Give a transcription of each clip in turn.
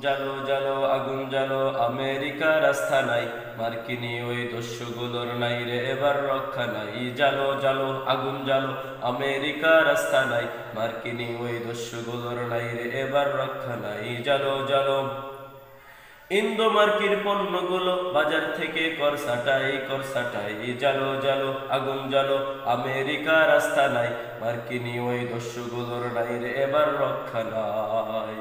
জালো জালো আগুন জালো, আমেরিকার রাস্তা নাই, মার্কিনি ওই দস্যুগুলোর নাই রে এবার রক্ষা নাই। জালো জালো আগুন জালো, আমেরিকার রাস্তা নাই, মার্কিনি ওই দস্যুগুলোর নাই রে এবার রক্ষা নাই। জালো জালো ইন্দো মার্কির পণ্যগুলো বাজার থেকে কর সাটাই। জালো জালো আগুন জালো, আমেরিকার রাস্তা নাই, মার্কিনি ওই দস্যুগুলোর নাই রে এবার রক্ষা নাই।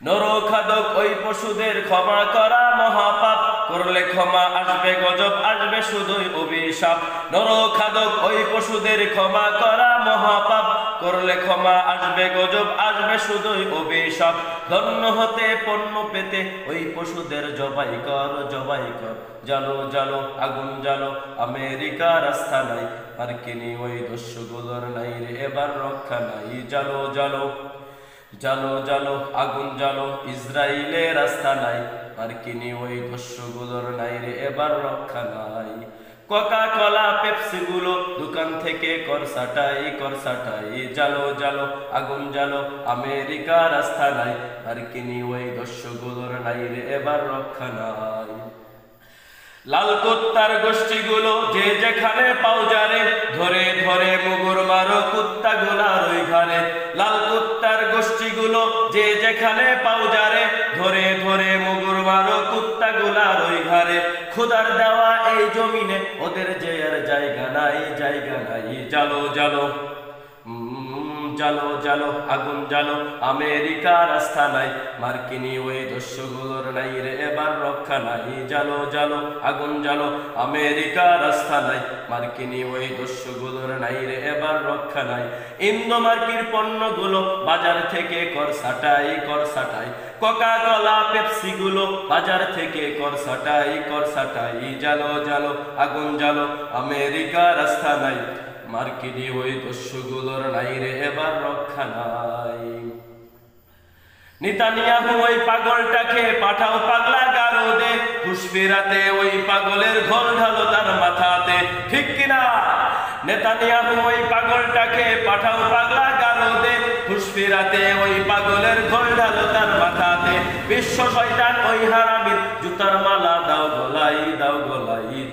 নরখাদক ওই পশুদের ক্ষমা করা মহাপাপ, করলে ক্ষমা আসবে গজব, আসবে শুধুই অভিশাপ। নরখাদক ওই পশুদের ক্ষমা করা মহাপাপ, করলে ক্ষমা আসবে গজব, আসবে শুধুই অভিশাপ। ধন্য হতে পণ্য পেতে ওই পশুদের জবাই কর। জালো জালো আগুন জালো, আমেরিকার রাস্তা নাই, মার্কিনি ওই দস্যুগুলোর নাই রে এবার রক্ষা নাই। জালো জালো জালো জালো আগুন জালো, ইসরায়েলের রাস্তা নাই, মার্কিনি ওই দস্যুগুলোর নাই রে এবার রক্ষা নাই। কোকা কোলা পেপসি গুলো দোকান থেকে কর সাটাই। জালো জালো আগুন জালো, আমেরিকার রাস্তা নাই, মার্কিনি ওই দস্যুগুলোর নাই রে এবার রক্ষা নাই। লাল কুত্তার গোষ্ঠীগুলো যে যেখানে পাও যারে, ধরে ধরে মুগুর মারো কুত্তা গুলার ওই ঘরে। লাল কুত্তার গোষ্ঠীগুলো যে যেখানে পাও যারে, ধরে ধরে মুগুর মারো কুত্তা গুলার ওই ঘরে। খোদার দেওয়া এই জমিনে ওদের যে আর জায়গা নাই। জালো জালো জালো জালো আগুন জালো, আমেরিকার রাস্তা নাই, মার্কিনি ওই দস্যুগুলোর নাই রে এবার রক্ষা নাই। জালো জালো আগুন জালো, আমেরিকার রাস্তা নাই, মার্কিনি ওই দস্যুগুলোর নাই রে এবার রক্ষা নাই। ইন্দো মার্কির পণ্যগুলো বাজার থেকে কর সাটাই। কোকা কোলা পেপসি গুলো বাজার থেকে কর সাটাই। জালো জালো আগুন জালো, আমেরিকার রাস্তা নাই, মার্কিনি ওই দস্যুগুলোর নাই রে এবার রক্ষা নাই। নেতানিয়াহু ওই পাগলটাকে পাঠাও পাগলা গারদে, ফুসফিরাতে ওই পাগলের ঘোল ঢালো তার মাথাতে। ঠিক কিনা? নেতানিয়াহু ওই পাগলটাকে পাঠাও পাগলা গারদে, ফুসফিরাতে ওই পাগলের ঘোল ঢালো তার মাথাতে। বিশ্ব শয়তান ওই হারামির জুতার মালা দাও গলাই।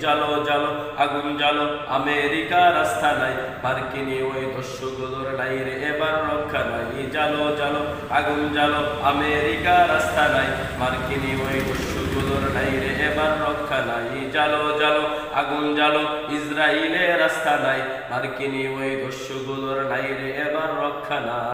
জালো জালো আগুন জালো, আমেরিকার রাস্তা নাই, মার্কিনি ওই দস্যুগুলোর নাই রে এবার রক্ষা নাই। জালো জালো আগুন জালো, আমেরিকার রাস্তা নাই, মার্কিনি ওই দস্যুগুলোর নাই রে এবার রক্ষা নাই। জালো জালো আগুন জালো, ইসরায়েলের রাস্তা নাই, মার্কিনি ওই দস্যুগুলোর নাই রে এবার রক্ষা নাই।